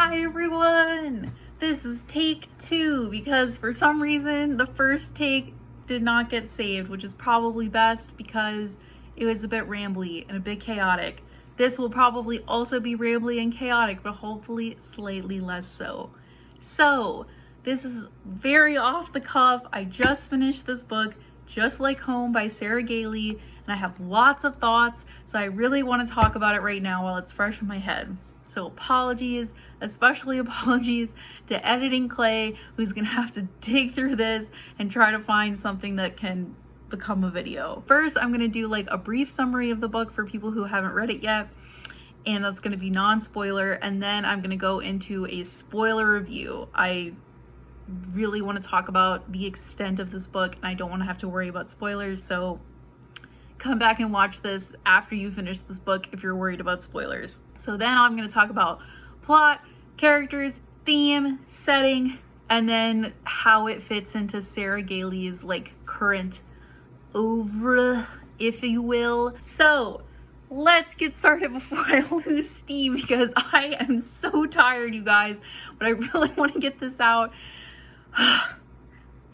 Hi everyone! This is take 2 because for some reason the first take did not get saved, which is probably best because it was a bit rambly and a bit chaotic. This will probably also be rambly and chaotic, but hopefully slightly less so. So, this is very off the cuff. I just finished this book, Just Like Home by Sarah Gailey, and I have lots of thoughts, so I really want to talk about it right now while it's fresh in my head. So apologies, especially apologies to editing Clay, who's gonna have to dig through this and try to find something that can become a video. First, I'm gonna do like a brief summary of the book for people who haven't read it yet, and that's gonna be non-spoiler, and then I'm gonna go into a spoiler review. I really want to talk about the extent of this book, and I don't want to have to worry about spoilers, so come back and watch this after you finish this book if you're worried about spoilers. So then I'm going to talk about plot, characters, theme, setting, and then how it fits into Sarah Gailey's like current OEUVRE, if you will. So let's get started before I lose steam because I am so tired, you guys, but I really want to get this out.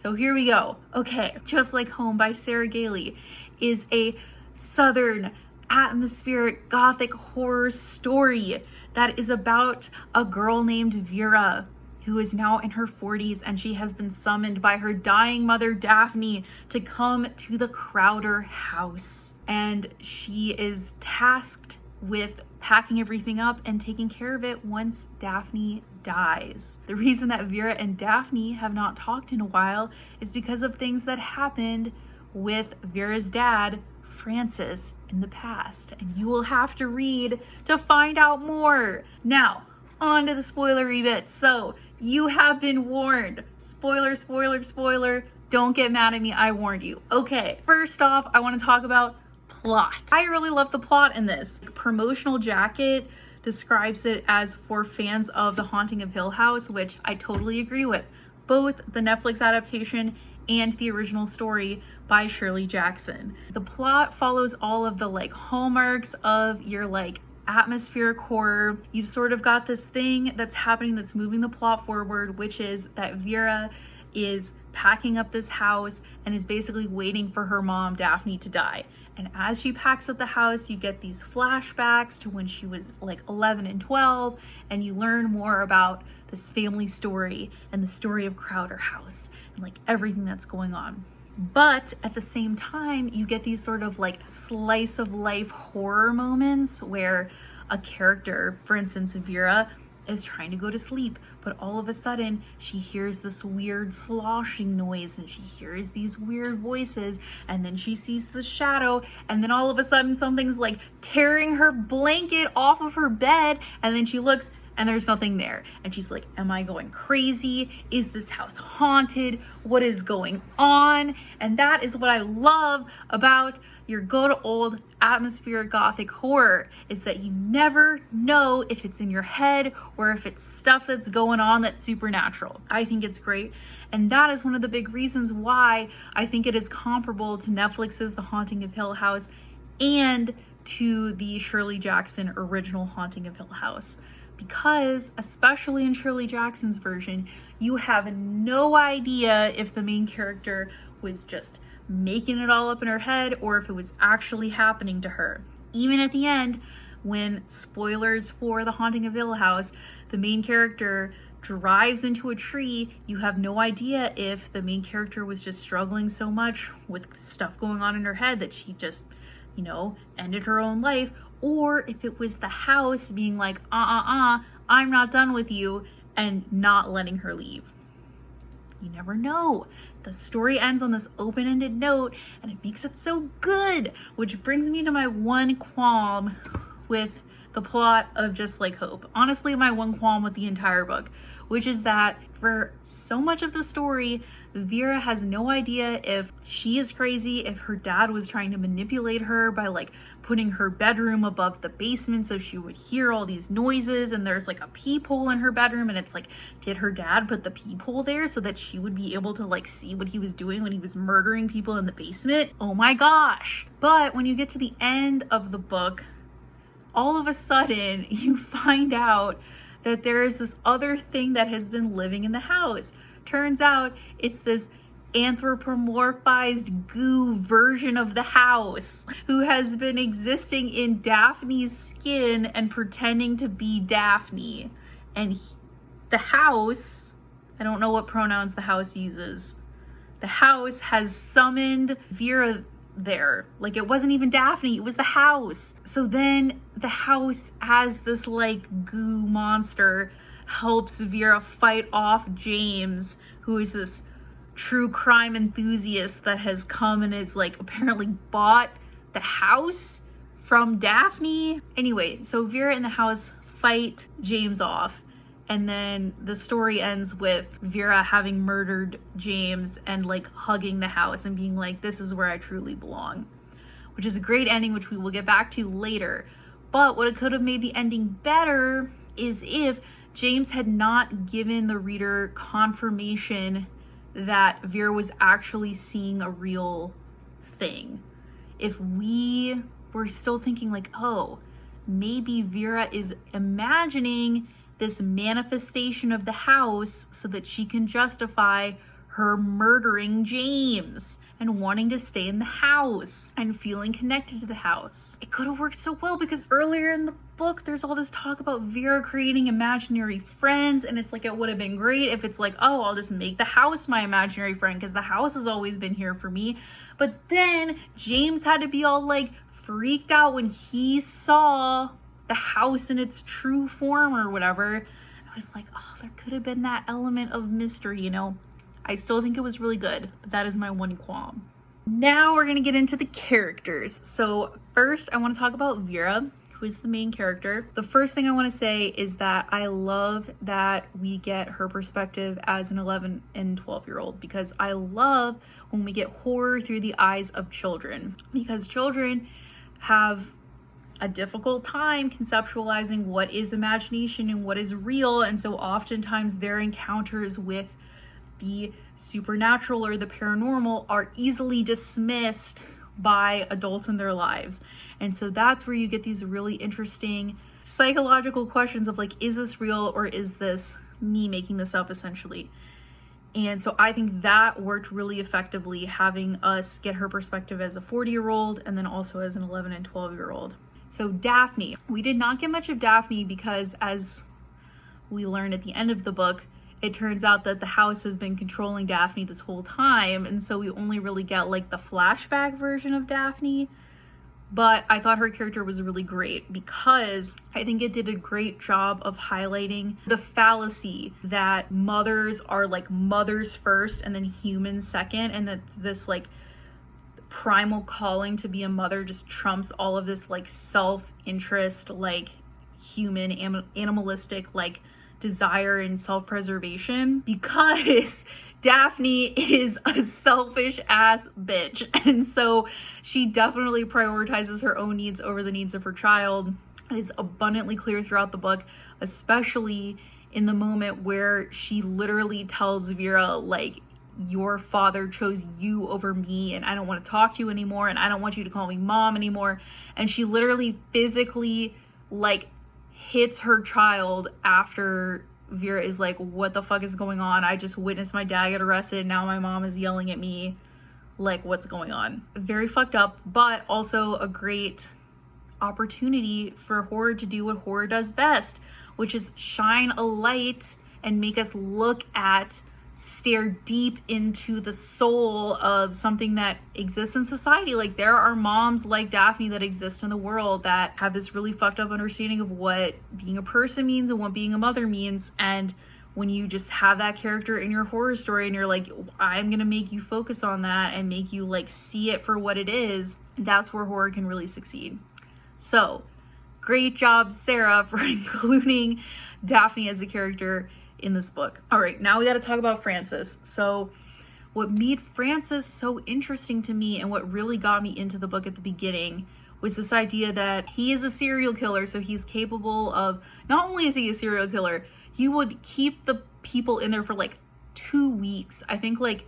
So here we go. Okay, Just Like Home by Sarah Gailey is a southern atmospheric Gothic horror story that is about a girl named Vera who is now in her 40s, and she has been summoned by her dying mother Daphne to come to the Crowder house, and she is tasked with packing everything up and taking care of it once Daphne dies. The reason that Vera and Daphne have not talked in a while is because of things that happened with Vera's dad, Francis, in the past, and you will have to read to find out more. Now, on to the spoilery bit. So, you have been warned. Spoiler, spoiler, spoiler. Don't get mad at me, I warned you. Okay, first off, I want to talk about plot. I really love the plot in this. Promotional jacket describes it as for fans of The Haunting of Hill House, which I totally agree with. Both the Netflix adaptation and the original story by Shirley Jackson. The plot follows all of the like hallmarks of your like atmospheric horror. You've sort of got this thing that's happening that's moving the plot forward, which is that Vera is packing up this house and is basically waiting for her mom, Daphne, to die. And as she packs up the house, you get these flashbacks to when she was like 11 and 12, and you learn more about this family story and the story of Crowder House and like everything that's going on. But at the same time, you get these sort of like slice of life horror moments where a character, for instance, Vera, is trying to go to sleep, but all of a sudden she hears this weird sloshing noise and she hears these weird voices, and then she sees the shadow, and then all of a sudden something's like tearing her blanket off of her bed, and then she looks and there's nothing there, and she's like, am I going crazy? Is this house haunted? What is going on? And that is what I love about your good old atmospheric Gothic horror, is that you never know if it's in your head or if it's stuff that's going on that's supernatural. I think it's great, and that is one of the big reasons why I think it is comparable to Netflix's The Haunting of Hill House and to the Shirley Jackson original Haunting of Hill House. Because, especially in Shirley Jackson's version, you have no idea if the main character was just making it all up in her head or if it was actually happening to her. Even at the end, when, spoilers for The Haunting of Hill House, the main character drives into a tree, you have no idea if the main character was just struggling so much with stuff going on in her head that she just, you know, ended her own life, or if it was the house being like, I'm not done with you, and not letting her leave. You never know. The story ends on this open-ended note, and it makes it so good, which brings me to my one qualm with the plot of Just Like Hope. Honestly, my one qualm with the entire book, which is that for so much of the story, Vera has no idea if she is crazy, if her dad was trying to manipulate her by like putting her bedroom above the basement so she would hear all these noises, and there's like a peephole in her bedroom, and it's like, did her dad put the peephole there so that she would be able to like see what he was doing when he was murdering people in the basement? Oh my gosh. But when you get to the end of the book, all of a sudden you find out that there is this other thing that has been living in the house. Turns out it's this anthropomorphized goo version of the house who has been existing in Daphne's skin and pretending to be Daphne. And the house, I don't know what pronouns the house uses. The house has summoned Vera there. Like, it wasn't even Daphne, it was the house. So then the house, as this like goo monster, helps Vera fight off James, who is this true crime enthusiast that has come and is like apparently bought the house from Daphne. Anyway, so Vera and the house fight James off, and then the story ends with Vera having murdered James and like hugging the house and being like, this is where I truly belong, which is a great ending, which we will get back to later. But what it could have made the ending better is if James had not given the reader confirmation that Vera was actually seeing a real thing. If we were still thinking like, oh, maybe Vera is imagining this manifestation of the house so that she can justify her murdering James and wanting to stay in the house and feeling connected to the house. It could have worked so well because earlier in the book, there's all this talk about Vera creating imaginary friends, and it's like, it would have been great if it's like, oh, I'll just make the house my imaginary friend because the house has always been here for me. But then James had to be all like freaked out when he saw the house in its true form or whatever. I was like, oh, there could have been that element of mystery, you know? I still think it was really good, but that is my one qualm. Now we're gonna get into the characters. So first I wanna talk about Vera, who is the main character. The first thing I wanna say is that I love that we get her perspective as an 11 and 12-year-old, because I love when we get horror through the eyes of children, because children have a difficult time conceptualizing what is imagination and what is real, and so oftentimes their encounters with the supernatural or the paranormal are easily dismissed by adults in their lives. And so that's where you get these really interesting psychological questions of like, is this real or is this me making this up, essentially? And so I think that worked really effectively, having us get her perspective as a 40-year-old and then also as an 11 and 12-year-old. So Daphne, we did not get much of Daphne because, as we learn at the end of the book, it turns out that the house has been controlling Daphne this whole time, and so we only really get like the flashback version of Daphne. But I thought her character was really great because I think it did a great job of highlighting the fallacy that mothers are like mothers first and then humans second, and that this like primal calling to be a mother just trumps all of this like self-interest, like human animalistic like desire and self-preservation, because Daphne is a selfish ass bitch, and so she definitely prioritizes her own needs over the needs of her child. It is abundantly clear throughout the book, especially in the moment where she literally tells Vera like, your father chose you over me and I don't want to talk to you anymore and I don't want you to call me mom anymore. And she literally physically like hits her child after Vera is like, what the fuck is going on? I just witnessed my dad get arrested. Now my mom is yelling at me. Like, what's going on? Very fucked up, but also a great opportunity for horror to do what horror does best, which is shine a light and make us look at, stare deep into the soul of something that exists in society. Like, there are moms like Daphne that exist in the world that have this really fucked up understanding of what being a person means and what being a mother means. And when you just have that character in your horror story and you're like, I'm gonna make you focus on that and make you like see it for what it is, that's where horror can really succeed. So great job, Sarah, for including Daphne as a character in this book. All right, now we got to talk about Francis. So what made Francis so interesting to me and what really got me into the book at the beginning was this idea that he is a serial killer. So he's capable of, not only is he a serial killer, he would keep the people in there for like 2 weeks. I think like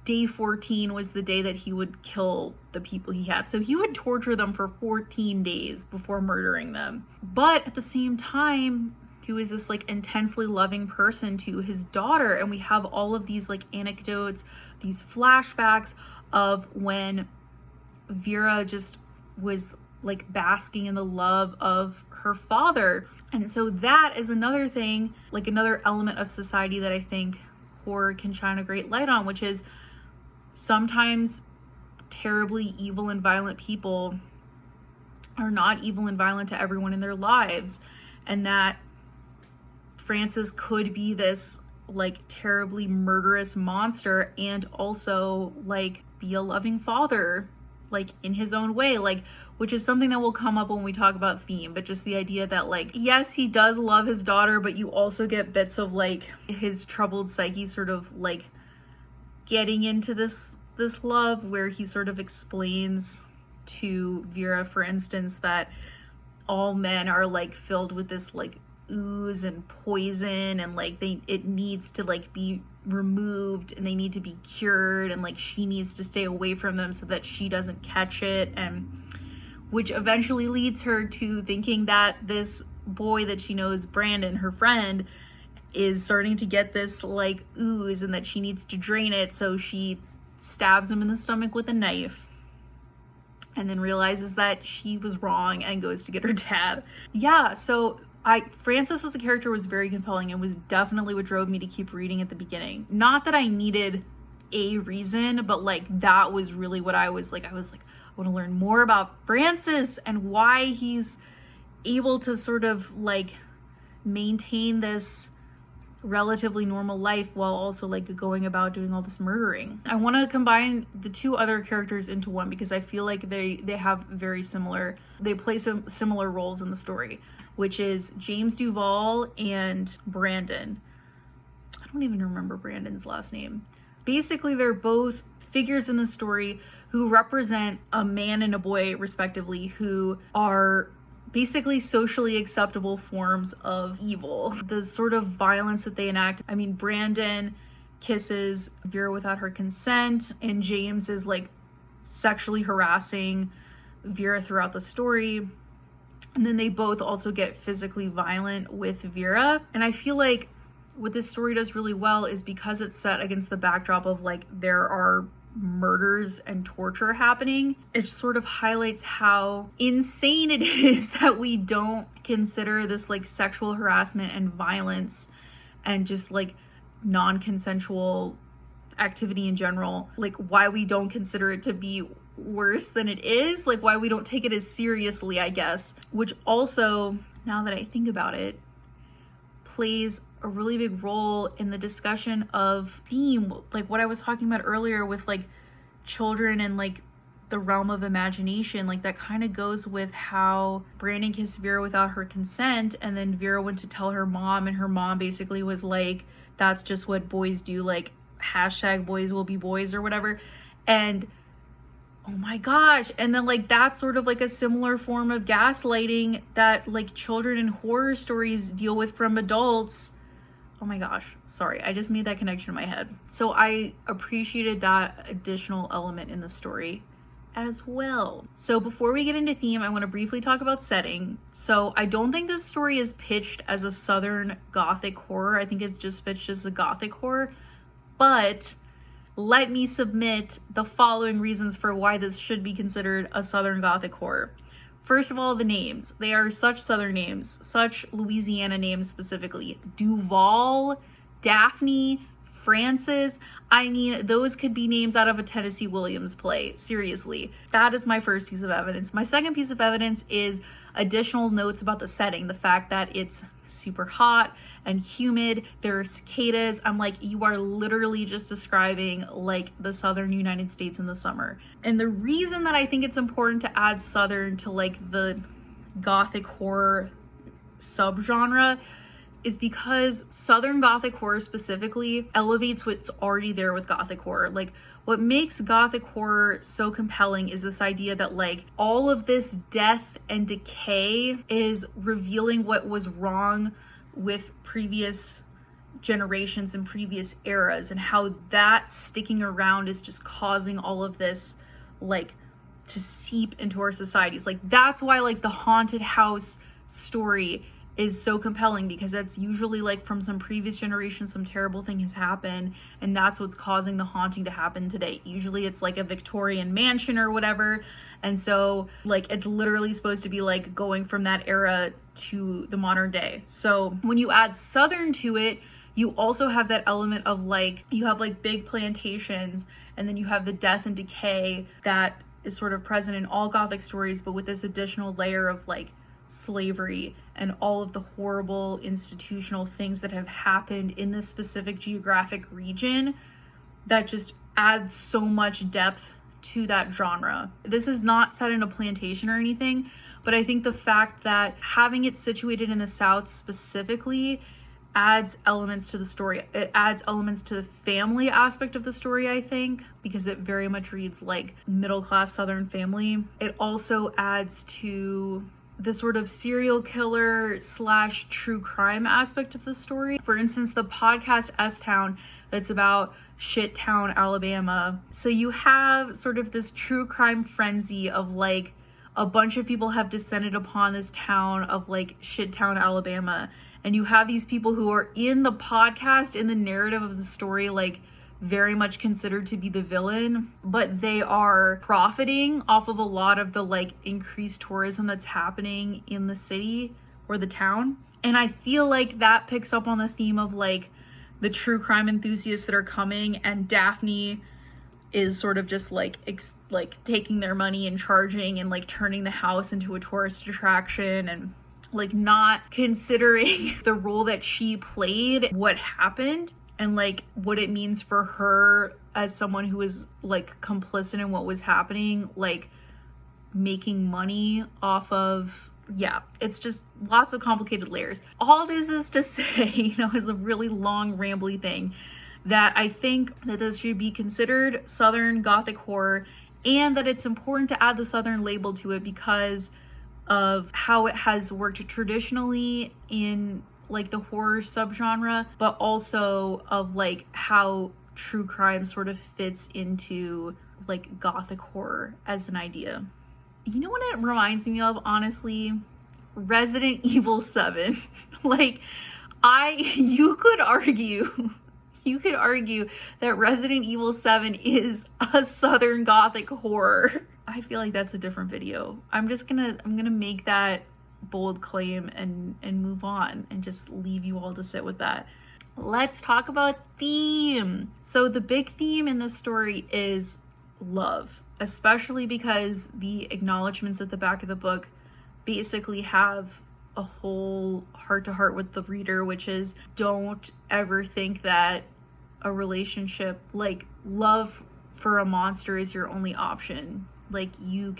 day 14 was the day that he would kill the people he had. So he would torture them for 14 days before murdering them. But at the same time, who is this like intensely loving person to his daughter. And we have all of these like anecdotes, these flashbacks of when Vera just was like basking in the love of her father. And so that is another thing, like another element of society that I think horror can shine a great light on, which is sometimes terribly evil and violent people are not evil and violent to everyone in their lives, and that Francis could be this like terribly murderous monster and also like be a loving father, like in his own way, like, which is something that will come up when we talk about theme. But just the idea that like, yes, he does love his daughter, but you also get bits of like his troubled psyche sort of like getting into this love, where he sort of explains to Vera, for instance, that all men are like filled with this like ooze and poison, and like it needs to like be removed and they need to be cured, and like she needs to stay away from them so that she doesn't catch it, and which eventually leads her to thinking that this boy that she knows, Brandon, her friend, is starting to get this like ooze and that she needs to drain it, so she stabs him in the stomach with a knife and then realizes that she was wrong and goes to get her dad. Yeah, so Francis as a character was very compelling and was definitely what drove me to keep reading at the beginning. Not that I needed a reason, but like that was really what I was like, I want to learn more about Francis and why he's able to sort of like maintain this relatively normal life while also like going about doing all this murdering. I want to combine the two other characters into one because I feel like they have very similar, they play some similar roles in the story, which is James Duval and Brandon. I don't even remember Brandon's last name. Basically, they're both figures in the story who represent a man and a boy respectively, who are basically socially acceptable forms of evil. The sort of violence that they enact. I mean, Brandon kisses Vera without her consent, and James is like sexually harassing Vera throughout the story. And then they both also get physically violent with Vera. And I feel like what this story does really well is because it's set against the backdrop of like there are murders and torture happening, it sort of highlights how insane it is that we don't consider this like sexual harassment and violence and just like non-consensual activity in general, like why we don't consider it to be worse than it is, like why we don't take it as seriously, I guess, which also, now that I think about it, plays a really big role in the discussion of theme, like what I was talking about earlier with like children and like the realm of imagination. Like that kind of goes with how Brandon kissed Vera without her consent, and then Vera went to tell her mom, and her mom basically was like, that's just what boys do, like hashtag boys will be boys or whatever. And oh my gosh. And then like that's sort of like a similar form of gaslighting that like children in horror stories deal with from adults. Oh my gosh, sorry, I just made that connection in my head. So I appreciated that additional element in the story as well. So before we get into theme, I want to briefly talk about setting. So I don't think this story is pitched as a Southern Gothic horror. I think it's just pitched as a Gothic horror, but let me submit the following reasons for why this should be considered a Southern Gothic horror. First of all, the names. They are such Southern names, such Louisiana names specifically. Duval, Daphne, Francis. I mean, those could be names out of a Tennessee Williams play. Seriously. That is my first piece of evidence. My second piece of evidence is additional notes about the setting. The fact that it's super hot and humid, there are cicadas. I'm like, you are literally just describing like the southern United States in the summer. And the reason that I think it's important to add southern to like the Gothic horror subgenre is because Southern Gothic horror specifically elevates what's already there with Gothic horror. Like what makes Gothic horror so compelling is this idea that like all of this death and decay is revealing what was wrong with previous generations and previous eras, and how that sticking around is just causing all of this like to seep into our societies. Like that's why like the haunted house story is so compelling, because that's usually like from some previous generation, some terrible thing has happened, and that's what's causing the haunting to happen today. Usually it's like a Victorian mansion or whatever, and so like it's literally supposed to be like going from that era to the modern day. So when you add Southern to it, you also have that element of like, you have like big plantations, and then you have the death and decay that is sort of present in all Gothic stories, but with this additional layer of like slavery and all of the horrible institutional things that have happened in this specific geographic region that just adds so much depth to that genre. This is not set in a plantation or anything, but I think the fact that having it situated in the South specifically adds elements to the story. It adds elements to the family aspect of the story, I think, because it very much reads like middle-class Southern family. It also adds to the sort of serial killer / true crime aspect of the story. For instance, the podcast S-Town, that's about Shittown, Alabama. So you have sort of this true crime frenzy of like a bunch of people have descended upon this town of like Shittown, Alabama. And you have these people who are in the podcast, in the narrative of the story, like very much considered to be the villain, but they are profiting off of a lot of the like increased tourism that's happening in the city or the town. And I feel like that picks up on the theme of like the true crime enthusiasts that are coming, and Daphne is sort of just like taking their money and charging and like turning the house into a tourist attraction, and like not considering the role that she played, what happened, and like what it means for her as someone who is like complicit in what was happening, like making money off of, yeah, it's just lots of complicated layers. All this is to say, is a really long rambly thing, that I think that this should be considered Southern Gothic horror, and that it's important to add the Southern label to it because of how it has worked traditionally in like the horror subgenre, but also of like how true crime sort of fits into like Gothic horror as an idea. You know what it reminds me of, honestly? Resident Evil 7. Like, you could argue that Resident Evil 7 is a Southern Gothic horror. I feel like that's a different video. I'm gonna make that bold claim and move on and just leave you all to sit with that. Let's talk about theme. So the big theme in this story is love, especially because the acknowledgments at the back of the book basically have a whole heart-to-heart with the reader, which is, don't ever think that a relationship, like love for a monster, is your only option. Like you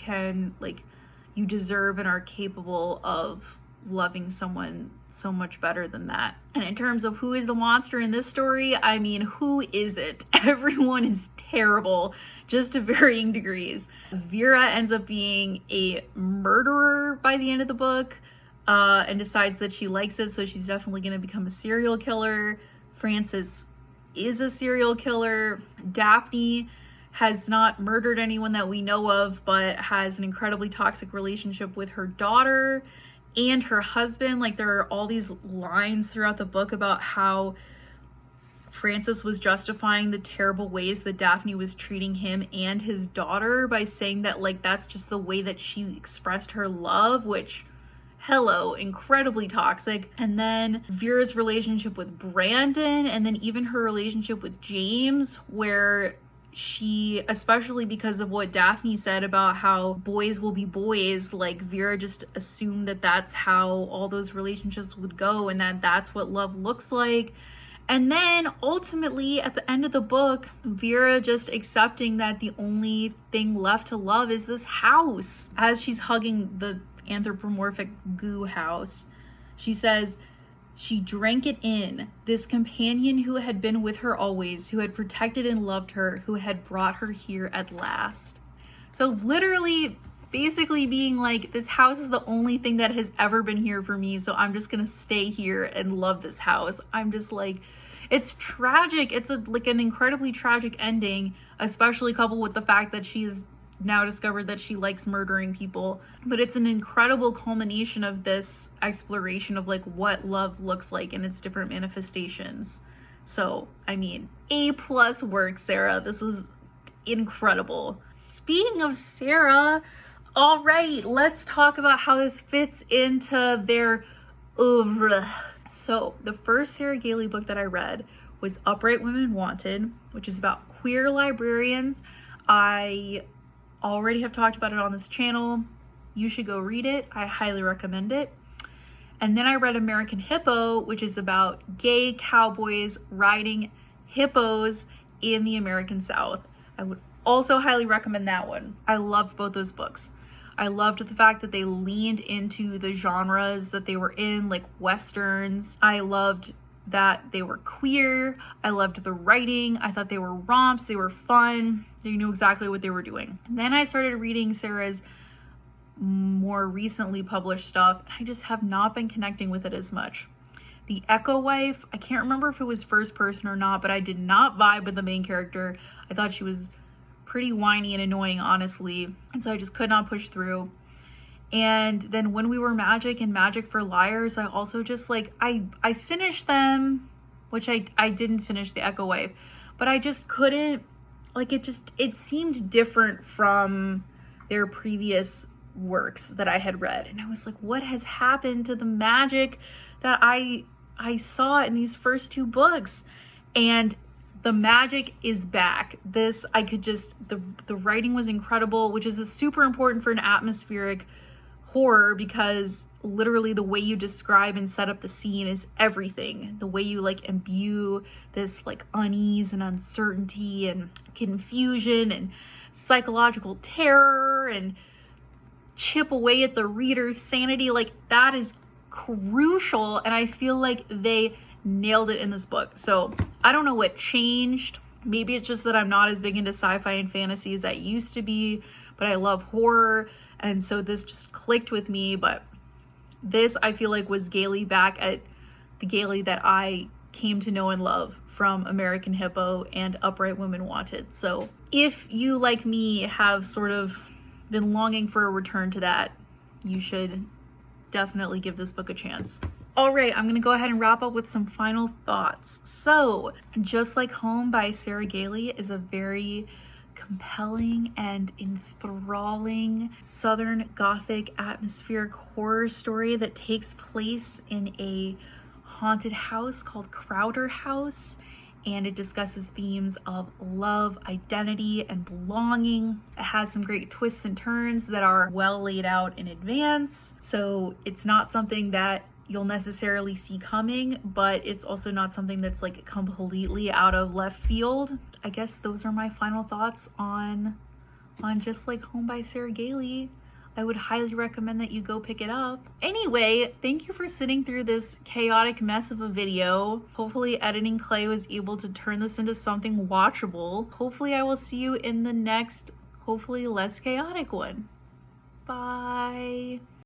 deserve and are capable of loving someone so much better than that. And in terms of who is the monster in this story, I mean, who is it? Everyone is terrible, just to varying degrees. Vera ends up being a murderer by the end of the book, and decides that she likes it, so she's definitely going to become a serial killer. Francis is a serial killer. Daphne has not murdered anyone that we know of, but has an incredibly toxic relationship with her daughter and her husband. Like, there are all these lines throughout the book about how Francis was justifying the terrible ways that Daphne was treating him and his daughter by saying that, like, that's just the way that she expressed her love, which, hello, incredibly toxic. And then Vera's relationship with Brandon, and then even her relationship with James, where she, especially because of what Daphne said about how boys will be boys, like Vera just assumed that that's how all those relationships would go, and that that's what love looks like. And then ultimately at the end of the book, Vera just accepting that the only thing left to love is this house. As she's hugging the anthropomorphic goo house, she says she drank it in, this companion who had been with her always, who had protected and loved her, who had brought her here at last. So literally, basically being like, this house is the only thing that has ever been here for me, so I'm just gonna stay here and love this house. I'm just like, it's tragic. It's like an incredibly tragic ending, especially coupled with the fact that she's now discovered that she likes murdering people. But it's an incredible culmination of this exploration of like what love looks like in its different manifestations. So, I mean, A+ work, Sarah. This is incredible. Speaking of Sarah, all right, let's talk about how this fits into their OEUVRE. So, the first Sarah Gailey book that I read was Upright Women Wanted, which is about queer librarians. I already have talked about it on this channel. You should go read it. I highly recommend it. And then I read American Hippo, which is about gay cowboys riding hippos in the American South. I would also highly recommend that one. I loved both those books. I loved the fact that they leaned into the genres that they were in, like Westerns. I loved that they were queer. I loved the writing. I thought they were romps. They were fun. They knew exactly what they were doing. And then I started reading Sarah's more recently published stuff, and I just have not been connecting with it as much. The Echo Wife, I can't remember if it was first person or not, but I did not vibe with the main character. I thought she was pretty whiny and annoying, honestly, and so I just could not push through. And then When We Were Magic and Magic for Liars, I also just like, I finished them, which I didn't finish the Echo Wife, but I just couldn't, like, it seemed different from their previous works that I had read. And I was like, what has happened to the magic that I saw in these first two books? And the magic is back. This, I could just, the writing was incredible, which is super important for an atmospheric horror, because literally the way you describe and set up the scene is everything. The way you like imbue this like unease and uncertainty and confusion and psychological terror and chip away at the reader's sanity, like that is crucial, and I feel like they nailed it in this book. So I don't know what changed. Maybe it's just that I'm not as big into sci-fi and fantasy as I used to be, but I love horror, and so this just clicked with me. But this, I feel like, was Gailey back at the Gailey that I came to know and love from American Hippo and Upright Women Wanted. So if you, like me, have sort of been longing for a return to that, you should definitely give this book a chance. All right, I'm gonna go ahead and wrap up with some final thoughts. So, Just Like Home by Sarah Gailey is a very compelling and enthralling Southern Gothic atmospheric horror story that takes place in a haunted house called Crowder House, and it discusses themes of love, identity, and belonging. It has some great twists and turns that are well laid out in advance, so it's not something that you'll necessarily see coming, but it's also not something that's like completely out of left field. I guess those are my final thoughts on Just Like Home by Sarah Gailey. I would highly recommend that you go pick it up. Anyway, thank you for sitting through this chaotic mess of a video. Hopefully Editing Clay was able to turn this into something watchable. Hopefully I will see you in the next, hopefully less chaotic one. Bye.